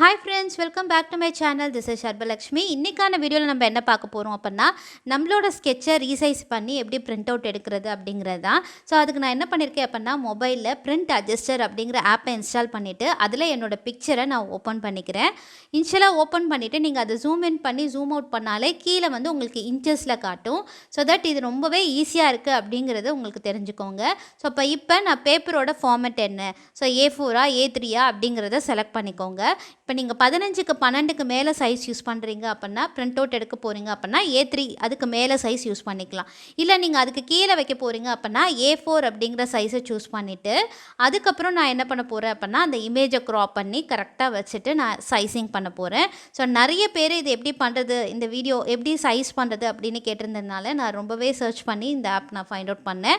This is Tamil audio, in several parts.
Hi friends, welcome back to my channel. This is Sharbhalakshmi. இன்னைக்கான வீடியோவில் நம்ம என்ன பார்க்க போகிறோம் அப்படின்னா நம்மளோட ஸ்கெட்சை ரீசைஸ் பண்ணி எப்படி பிரிண்ட் அவுட் எடுக்கிறது அப்படிங்கிறது தான். ஸோ அதுக்கு நான் என்ன பண்ணியிருக்கேன் அப்படின்னா மொபைலில் பிரிண்ட் அட்ஜஸ்டர் அப்படிங்கிற ஆப்பை இன்ஸ்டால் பண்ணிவிட்டு அதில் என்னோடய பிக்சரை நான் ஓப்பன் பண்ணிக்கிறேன். இன்ஷியலாக ஓப்பன் பண்ணிவிட்டு நீங்கள் அதை ஜூம் இன் பண்ணி ஜூம் அவுட் பண்ணாலே கீழே வந்து உங்களுக்கு இன்ச்சஸில் காட்டும். ஸோ தட் இது ரொம்பவே ஈஸியாக இருக்குது அப்படிங்கிறது உங்களுக்கு தெரிஞ்சுக்கோங்க. ஸோ இப்போ நான் பேப்பரோட ஃபார்மேட் என்ன, ஸோ A4 A3 அப்படிங்கிறத செலக்ட் பண்ணிக்கோங்க. இப்போ நீங்கள் 15க்கு 12க்கு மேலே சைஸ் யூஸ் பண்ணுறீங்க அப்படின்னா பிரிண்ட் அவுட் எடுக்க போகிறீங்க அப்படின்னா A3 அதுக்கு மேலே சைஸ் யூஸ் பண்ணிக்கலாம். இல்லை நீங்கள் அதுக்கு கீழே வைக்க போகிறீங்க அப்படின்னா A4 அப்படிங்கிற சைஸை சூஸ் பண்ணிவிட்டு அதுக்கப்புறம் நான் என்ன பண்ண போகிறேன் அப்படின்னா அந்த இமேஜை க்ராப் பண்ணி கரெக்டாக வச்சுட்டு நான் சைஸிங் பண்ண போகிறேன். ஸோ நிறைய பேர் இது எப்படி பண்ணுறது, இந்த வீடியோ எப்படி சைஸ் பண்ணுறது அப்படின்னு கேட்டிருந்ததுனால நான் ரொம்பவே சர்ச் பண்ணி இந்த ஆப் நான் ஃபைண்ட் அவுட் பண்ணேன்.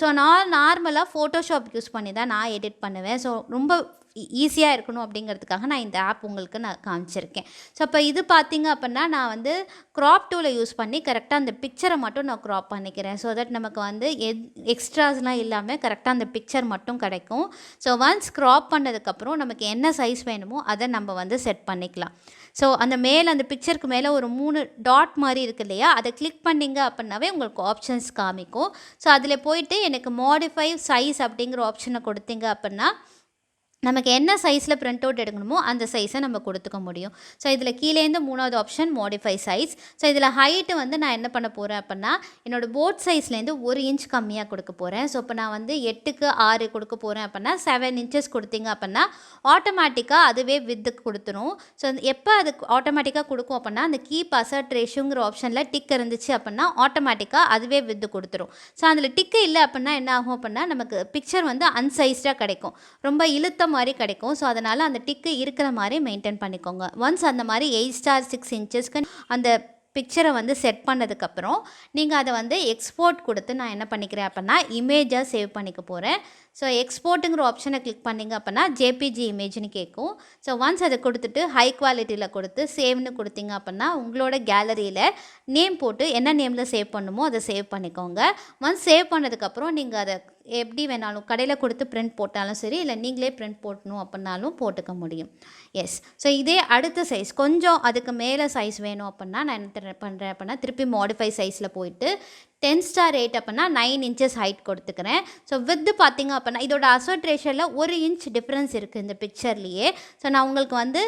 ஸோ நான் நார்மலாக ஃபோட்டோஷாப் யூஸ் பண்ணி தான் நான் எடிட் பண்ணுவேன். ஸோ ரொம்ப ஈஸியாக இருக்கணும் அப்படிங்கிறதுக்காக நான் இந்த ஆப் உங்களுக்கு நான் காமிச்சிருக்கேன். ஸோ அப்போ இது பார்த்திங்க அப்படின்னா நான் வந்து க்ராப் டூலை யூஸ் பண்ணி கரெக்டாக அந்த பிக்சரை மட்டும் நான் க்ராப் பண்ணிக்கிறேன். ஸோ தட் நமக்கு வந்து எக்ஸ்ட்ராஸ்லாம் இல்லாமல் கரெக்டாக அந்த பிக்சர் மட்டும் கிடைக்கும். ஸோ ஒன்ஸ் க்ராப் பண்ணதுக்கப்புறம் நமக்கு என்ன சைஸ் வேணுமோ அதை நம்ம வந்து செட் பண்ணிக்கலாம். ஸோ அந்த மேலே அந்த பிக்சருக்கு மேலே ஒரு 3 டாட் மாதிரி இருக்குது இல்லையா, அதை கிளிக் பண்ணிங்க அப்படின்னாவே உங்களுக்கு ஆப்ஷன்ஸ் காமிக்கும். ஸோ அதில் போயிட்டு எனக்கு மாடிஃபை சைஸ் அப்படிங்கிற ஆப்ஷனை கொடுத்தீங்க அப்படின்னா நமக்கு என்ன சைஸில் பிரிண்ட் அவுட் எடுக்கணுமோ அந்த சைஸை நம்ம கொடுத்துக்க முடியும். ஸோ இதில் கீழேருந்து 3வது ஆப்ஷன் மாடிஃபை சைஸ். ஸோ இதில் ஹைட்டு வந்து நான் என்ன பண்ண போகிறேன் அப்படின்னா என்னோடய போர்ட் சைஸ்லேருந்து 1 இன்ச் கம்மியாக கொடுக்க போகிறேன். ஸோ இப்போ நான் வந்து 8க்கு 6 கொடுக்க போகிறேன் அப்படின்னா 7 இன்ச்சஸ் கொடுத்தீங்க அப்படின்னா ஆட்டோமேட்டிக்காக அதுவே வித்துக்கு கொடுத்துரும். ஸோ எப்போ அது ஆட்டோமேட்டிக்காக கொடுக்கும் அப்படின்னா அந்த கீப் அசர்ட் ரேஷியோங்கிற ஆப்ஷனில் டிக் இருந்துச்சு அப்படின்னா ஆட்டோமேட்டிக்காக அதுவே வித்து கொடுத்துரும். ஸோ அதில் டிக்கு இல்லை அப்படின்னா என்ன ஆகும் அப்படின்னா நமக்கு பிக்சர் வந்து அன்சைஸ்டாக கிடைக்கும், ரொம்ப இழுத்த மாதிரி கிடைக்கும். ஸோ அதனால் அந்த டிக்கு இருக்கிற மாதிரி மெயின்டைன் பண்ணிக்கோங்க. ஒன்ஸ் அந்த மாதிரி 8*6 இன்ச்சஸ்க்கு அந்த பிக்சரை வந்து செட் பண்ணதுக்கப்புறம் நீங்கள் அதை வந்து எக்ஸ்போர்ட் கொடுத்து நான் என்ன பண்ணிக்கிறேன் அப்படின்னா இமேஜாக சேவ் பண்ணிக்க போகிறேன். ஸோ எக்ஸ்போர்ட்டுங்கிற ஆப்ஷனை கிளிக் பண்ணிங்க அப்படின்னா ஜேபிஜி இமேஜ்னு கேட்கும். ஸோ ஒன்ஸ் அதை கொடுத்துட்டு ஹை குவாலிட்டியில் கொடுத்து சேவ்னு கொடுத்தீங்க அப்படின்னா உங்களோட கேலரியில் நேம் போட்டு என்ன நேமில் சேவ் பண்ணுமோ அதை சேவ் பண்ணிக்கோங்க. ஒன்ஸ் சேவ் பண்ணதுக்கப்புறம் நீங்கள் அதை எப்படி வேணாலும் கடையில் கொடுத்து பிரிண்ட் போட்டாலும் சரி, இல்லை நீங்களே பிரிண்ட் போட்டணும் அப்படின்னாலும் போட்டுக்க முடியும். எஸ், ஸோ இதே அடுத்த சைஸ் கொஞ்சம் அதுக்கு மேலே சைஸ் வேணும் அப்படின்னா நான் என்ன பண்ணுறேன் அப்படின்னா திருப்பி மாடிஃபை சைஸில் போயிட்டு 10*8 அப்படின்னா 9 இன்ச்சஸ் ஹைட் கொடுத்துக்கிறேன். ஸோ வித்து பார்த்திங்க அப்படின்னா இதோட அசர்ட் ரேஷியோவில் 1 இன்ச் டிஃப்ரென்ஸ் இருக்குது இந்த பிக்சர்லேயே. ஸோ நான் உங்களுக்கு வந்து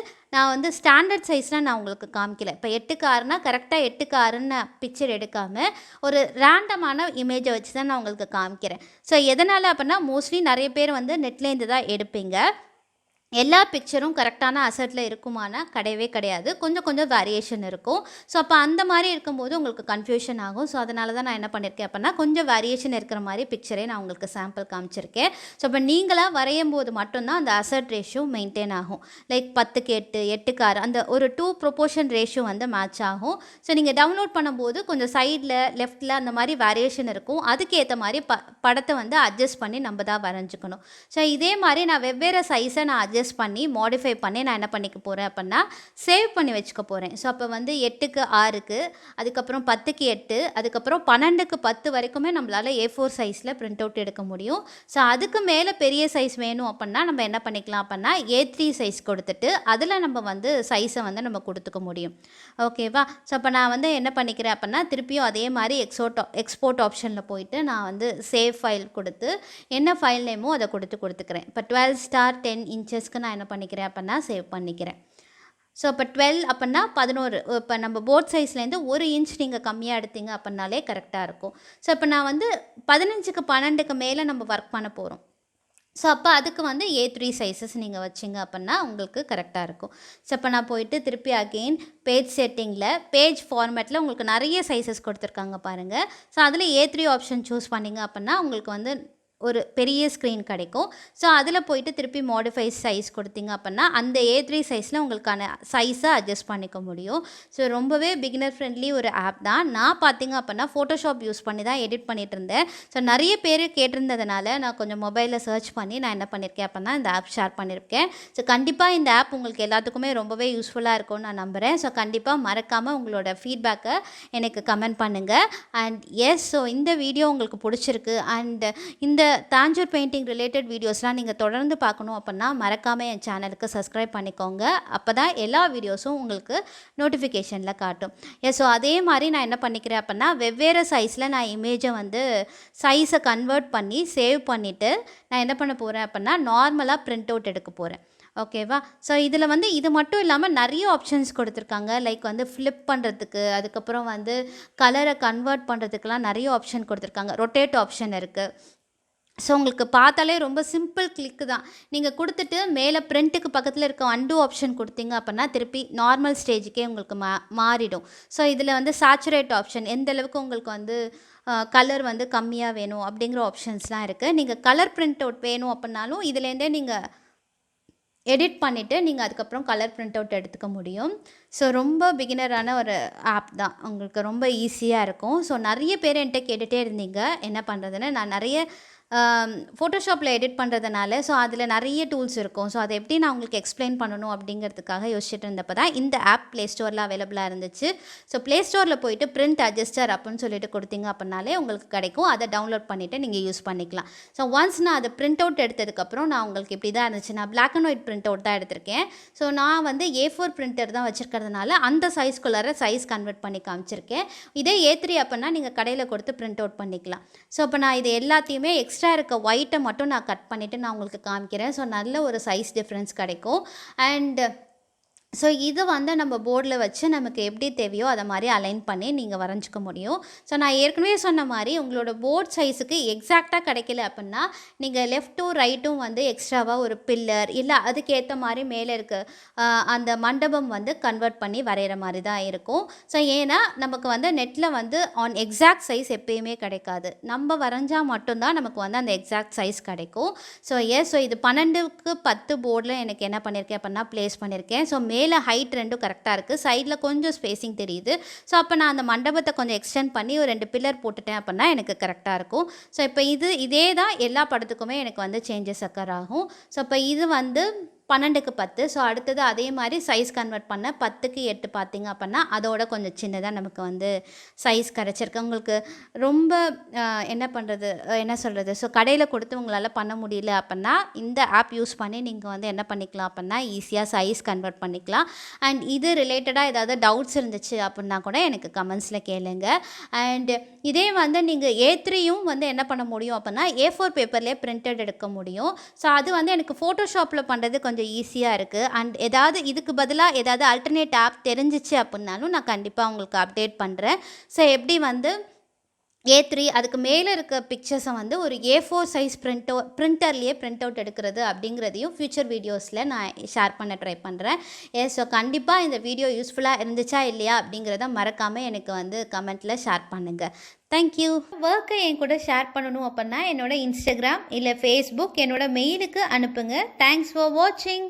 ஸ்டாண்டர்ட் சைஸ்னால் நான் உங்களுக்கு காமிக்கல. இப்போ 8க்கு 6னா கரெக்டாக 8க்கு 6ன்னு நான் பிக்சர் எடுக்காமல் ஒரு ரேண்டமான இமேஜை வச்சு தான் நான் உங்களுக்கு காமிக்கிறேன். ஸோ எதனால் அப்படின்னா மோஸ்ட்லி நிறைய பேர் வந்து நெட்லேருந்து தான் எடுப்பீங்க. எல்லா பிக்சரும் கரெக்டான அசட்டில் இருக்குமானா கிடையவே கிடையாது, கொஞ்சம் கொஞ்சம் வேரியேஷன் இருக்கும். ஸோ அப்போ அந்த மாதிரி இருக்கும்போது உங்களுக்கு கன்ஃபியூஷன் ஆகும். ஸோ அதனால தான் நான் என்ன பண்ணியிருக்கேன் அப்படின்னா கொஞ்சம் வேரியேஷன் இருக்கிற மாதிரி பிக்சரே நான் உங்களுக்கு சாம்பிள் காமிச்சிருக்கேன். ஸோ இப்போ நீங்களாக வரையும் போது மட்டும்தான் அந்த அசட் ரேஷியோ மெயின்டைன் ஆகும். லைக் 10க்கு 8 8க்கு 6 அந்த ஒரு 2 ப்ரொபோர்ஷன் ரேஷியோ வந்து மேட்ச் ஆகும். ஸோ நீங்கள் டவுன்லோட் பண்ணும்போது கொஞ்சம் சைடில் லெஃப்டில் அந்த மாதிரி வேரியேஷன் இருக்கும். அதுக்கேற்ற மாதிரி படத்தை வந்து அட்ஜஸ்ட் பண்ணி நம்ம தான் வரைஞ்சிக்கணும். ஸோ இதே மாதிரி நான் வெவ்வேறு சைஸை நான் அட்ஜஸ்ட் பண்ணி மாடிஃபை பண்ணி நான் என்ன பண்ணிக்க போகிறேன் அப்படின்னா சேவ் பண்ணி வச்சுக்க போகிறேன். ஸோ அப்போ வந்து 8க்கு 6க்கு அதுக்கப்புறம் 10க்கு 8 அதுக்கப்புறம் 12க்கு 10 வரைக்குமே நம்மளால் A4 சைஸில் பிரிண்ட் அவுட் எடுக்க முடியும். ஸோ அதுக்கு மேலே பெரிய சைஸ் வேணும் அப்படின்னா நம்ம என்ன பண்ணிக்கலாம் அப்படின்னா A3 சைஸ் கொடுத்துட்டு அதில் நம்ம வந்து சைஸை வந்து நம்ம கொடுத்துக்க முடியும். ஓகேவா? ஸோ அப்போ நான் வந்து என்ன பண்ணிக்கிறேன் அப்படின்னா திருப்பியும் அதே மாதிரி எக்ஸ்போர்ட் ஆப்ஷனில் போயிட்டு நான் வந்து சேவ் ஃபைல் கொடுத்து என்ன ஃபைல் நேமோ அதை கொடுத்துக்கிறேன். இப்போ 12*10 இன்ச்சஸ்க்கு நான் என்ன பண்ணிக்கிறேன் அப்படின்னா சேவ் பண்ணிக்கிறேன். ஸோ இப்போ 12 அப்படின்னா 11 இப்போ நம்ம போர்ட் சைஸ்லேருந்து 1 இன்ச் நீங்கள் கம்மியாக எடுத்தீங்க அப்படின்னாலே கரெக்டாக இருக்கும். ஸோ இப்போ நான் வந்து 15க்கு 12க்கு மேலே நம்ம ஒர்க் பண்ண போகிறோம். ஸோ அப்போ அதுக்கு வந்து A3 சைஸஸ் நீங்கள் வச்சிங்க அப்படின்னா உங்களுக்கு கரெக்டாக இருக்கும். ஸோ இப்போ நான் போயிட்டு திருப்பி அகெயின் பேஜ் செட்டிங்கில் பேஜ் ஃபார்மேட்டில் உங்களுக்கு நிறைய சைஸஸ் கொடுத்துருக்காங்க பாருங்கள். ஸோ அதில் A3 ஆப்ஷன் சூஸ் பண்ணிங்க அப்படின்னா உங்களுக்கு வந்து ஒரு பெரிய ஸ்க்ரீன் கிடைக்கும். ஸோ அதில் போயிட்டு திருப்பி மாடிஃபை சைஸ் கொடுத்தீங்க அப்படின்னா அந்த A3 சைஸில் உங்களுக்கான சைஸை அட்ஜஸ்ட் பண்ணிக்க முடியும். ஸோ ரொம்பவே பிகினர் ஃப்ரெண்ட்லி ஒரு ஆப் தான். நான் பார்த்திங்க அப்படின்னா ஃபோட்டோஷாப் யூஸ் பண்ணி தான் எடிட் பண்ணிகிட்டு இருந்தேன். ஸோ நிறைய பேர் கேட்டிருந்ததுனால நான் கொஞ்சம் மொபைலில் சர்ச் பண்ணி நான் என்ன பண்ணியிருக்கேன் அப்படின்னா இந்த ஆப் ஷேர் பண்ணியிருக்கேன். ஸோ கண்டிப்பாக இந்த ஆப் உங்களுக்கு எல்லாத்துக்குமே ரொம்பவே யூஸ்ஃபுல்லாக இருக்கும்னு நான் நம்புகிறேன். ஸோ கண்டிப்பாக மறக்காமல் உங்களோட ஃபீட்பேக்கை எனக்கு கமெண்ட் பண்ணுங்கள். அண்ட் எஸ், ஸோ இந்த வீடியோ உங்களுக்கு பிடிச்சிருக்கு அண்ட் இந்த தாஞ்சூர் பெயிண்டிங் ரிலேட்டட் வீடியோஸ்லாம் நீங்கள் தொடர்ந்து பார்க்கணும் அப்படின்னா மறக்காமல் என் சேனலுக்கு சப்ஸ்கிரைப் பண்ணிக்கோங்க. அப்போ தான் எல்லா வீடியோஸும் உங்களுக்கு நோட்டிஃபிகேஷனில் காட்டும். ஸோ அதே மாதிரி நான் என்ன பண்ணிக்கிறேன் அப்படின்னா வெவ்வேறு சைஸில் நான் இமேஜை வந்து சைஸை கன்வெர்ட் பண்ணி சேவ் பண்ணிவிட்டு நான் என்ன பண்ண போகிறேன் அப்படின்னா நார்மலாக பிரிண்ட் அவுட் எடுக்க போகிறேன். ஓகேவா? ஸோ இதில் வந்து இது மட்டும் இல்லாமல் நிறைய ஆப்ஷன்ஸ் கொடுத்துருக்காங்க. லைக் வந்து ஃப்ளிப் பண்ணுறதுக்கு, அதுக்கப்புறம் வந்து கலரை கன்வெர்ட் பண்ணுறதுக்கெலாம் நிறைய ஆப்ஷன் கொடுத்துருக்காங்க. ரொட்டேட் ஆப்ஷன் இருக்குது. ஸோ உங்களுக்கு பார்த்தாலே ரொம்ப சிம்பிள் கிளிக்கு தான். நீங்கள் கொடுத்துட்டு மேலே பிரிண்ட்டுக்கு பக்கத்தில் இருக்க அண்டு ஆப்ஷன் கொடுத்தீங்க அப்படின்னா திருப்பி நார்மல் ஸ்டேஜுக்கே உங்களுக்கு மாறிடும். ஸோ இதில் வந்து சேச்சுரேட் ஆப்ஷன், எந்த அளவுக்கு உங்களுக்கு வந்து கலர் வந்து கம்மியாக வேணும் அப்படிங்கிற ஆப்ஷன்ஸ்லாம் இருக்குது. நீங்கள் கலர் பிரிண்ட் அவுட் வேணும் அப்படின்னாலும் இதுலேருந்தே நீங்கள் எடிட் பண்ணிவிட்டு நீங்கள் அதுக்கப்புறம் கலர் பிரிண்ட் அவுட் எடுத்துக்க முடியும். ஸோ ரொம்ப பிகினரான ஒரு ஆப் தான், உங்களுக்கு ரொம்ப ஈஸியாக இருக்கும். ஸோ நிறைய பேர் என்கிட்ட கேட்டுகிட்டே இருந்தீங்க என்ன பண்ணுறதுன்னு. நான் நிறைய ஃபோட்டோஷாப்பில் எடிட் பண்ணுறதுனால ஸோ அதில் நிறைய டூல்ஸ் இருக்கும். ஸோ அதை எப்படி நான் உங்களுக்கு எக்ஸ்பிளைன் பண்ணணும் அப்படிங்கிறதுக்காக யோசிச்சுட்டு இருந்தப்போ தான் இந்த ஆப் ப்ளே ஸ்டோரில் அவைலபிளாக இருந்துச்சு. ஸோ ப்ளே ஸ்டோரில் போயிட்டு பிரிண்ட் அட்ஜஸ்டர் அப்படின்னு சொல்லிட்டு கொடுத்தீங்க அப்படின்னாலே உங்களுக்கு கிடைக்கும். அதை டவுன்லோட் பண்ணிவிட்டு நீங்கள் யூஸ் பண்ணிக்கலாம். ஸோ ஒன்ஸ் நான் அதை பிரிண்ட் அவுட் எடுத்ததுக்கப்புறம் நான் உங்களுக்கு இப்படி தான் இருந்துச்சு. நான் black and white print out தான் எடுத்திருக்கேன். ஸோ நான் வந்து A4 பிரிண்டர் தான் வச்சுருக்கிறதுனால அந்த சைஸ்குள்ளார சைஸ் கன்வெர்ட் பண்ணி காமிச்சிருக்கேன். இதே A3 அப்படின்னா நீங்கள் கடையில் கொடுத்து பிரிண்ட் அவுட் பண்ணிக்கலாம். ஸோ இப்போ நான் இது எல்லாத்தையுமே எக்ஸ்ட்ரா இருக்க ஒயிட்டை மட்டும் நான் கட் பண்ணிவிட்டு நான் உங்களுக்கு காமிக்கிறேன். ஸோ நல்ல ஒரு சைஸ் டிஃப்ரென்ஸ் கிடைக்கும். அண்ட் ஸோ இதை வந்து நம்ம போர்டில் வச்சு நமக்கு எப்படி தேவையோ அதை மாதிரி அலைன் பண்ணி நீங்கள் வரைஞ்சிக்க முடியும். ஸோ நான் ஏற்கனவே சொன்ன மாதிரி உங்களோட போர்ட் சைஸுக்கு எக்ஸாக்டாக கிடைக்கல அப்படின்னா நீங்கள் லெஃப்ட்டும் ரைட்டும் வந்து எக்ஸ்ட்ராவாக ஒரு பில்லர் இல்லை அதுக்கேற்ற மாதிரி மேலே இருக்க அந்த மண்டபம் வந்து கன்வெர்ட் பண்ணி வரைகிற மாதிரி தான் இருக்கும். ஸோ ஏன்னா நமக்கு வந்து நெட்டில் வந்து ஆன் எக்ஸாக்ட் சைஸ் எப்பயுமே கிடைக்காது. நம்ம வரைஞ்சால் மட்டும்தான் நமக்கு வந்து அந்த எக்ஸாக்ட் சைஸ் கிடைக்கும். ஸோ ஸோ இது 12க்கு 10 போர்டில் எனக்கு என்ன பண்ணியிருக்கேன் அப்படின்னா ப்ளேஸ் பண்ணியிருக்கேன். ஸோ மேலே ஹைட் ரெண்டும் கரெக்டாக இருக்குது, சைடில் கொஞ்சம் ஸ்பேசிங் தெரியுது. ஸோ அப்போ நான் அந்த மண்டபத்தை கொஞ்சம் எக்ஸ்டெண்ட் பண்ணி ஒரு 2 பில்லர் போட்டுட்டேன் அப்படின்னா எனக்கு கரெக்டாக இருக்கும். ஸோ இப்போ இதே தான் எல்லா படத்துக்குமே எனக்கு வந்து சேஞ்சஸ் அக்கர் ஆகும். ஸோ இப்போ இது வந்து 12க்கு 10. ஸோ அடுத்தது அதே மாதிரி சைஸ் கன்வெர்ட் பண்ண 10க்கு 8 பார்த்தீங்க அப்படின்னா அதோட கொஞ்சம் சின்னதாக நமக்கு வந்து சைஸ் கிடச்சிருக்கு. உங்களுக்கு ரொம்ப என்ன பண்ணுறது என்ன சொல்கிறது, ஸோ கடையில் கொடுத்து உங்களால் பண்ண முடியல அப்படின்னா இந்த ஆப் யூஸ் பண்ணி நீங்கள் வந்து என்ன பண்ணிக்கலாம் அப்படின்னா ஈஸியாக சைஸ் கன்வெர்ட் பண்ணிக்கலாம். அண்ட் இது ரிலேட்டடாக ஏதாவது டவுட்ஸ் இருந்துச்சு அப்படின்னா கூட எனக்கு கமெண்ட்ஸில் கேளுங்க. அண்ட் இதே வந்து நீங்கள் A3யும் வந்து என்ன பண்ண முடியும் அப்படின்னா A4 பேப்பர்லேயே பிரிண்டட் எடுக்க முடியும். ஸோ அது வந்து எனக்கு ஃபோட்டோஷாப்பில் பண்ணுறது கொஞ்சம் ஈஸியாக இருக்குது. அண்ட் ஏதாவது இதுக்கு பதிலாக ஏதாவது ஆல்டர்னேட் ஆப் தெரிஞ்சிச்சு அப்படின்னாலும் நான் கண்டிப்பாக உங்களுக்கு அப்டேட் பண்ணுறேன். ஸோ எப்படி வந்து A3 அதுக்கு மேலே இருக்க பிக்சர்ஸை வந்து ஒரு A4 சைஸ் பிரிண்டர்லேயே பிரிண்ட் அவுட் எடுக்கிறது அப்படிங்கிறதையும் ஃப்யூச்சர் வீடியோஸில் நான் ஷேர் பண்ண ட்ரை பண்ணுறேன். ஸோ கண்டிப்பாக இந்த வீடியோ யூஸ்ஃபுல்லாக இருந்துச்சா இல்லையா அப்படிங்கிறத மறக்காமல் எனக்கு வந்து கமெண்ட்டில் ஷேர் பண்ணுங்கள். தேங்க்யூ. ஒர்க்கை என் கூட ஷேர் பண்ணணும் அப்படின்னா என்னோட இன்ஸ்டாகிராம் இல்லை ஃபேஸ்புக் என்னோட மெயிலுக்கு அனுப்புங்க. தேங்க்ஸ் ஃபார் வாட்சிங்.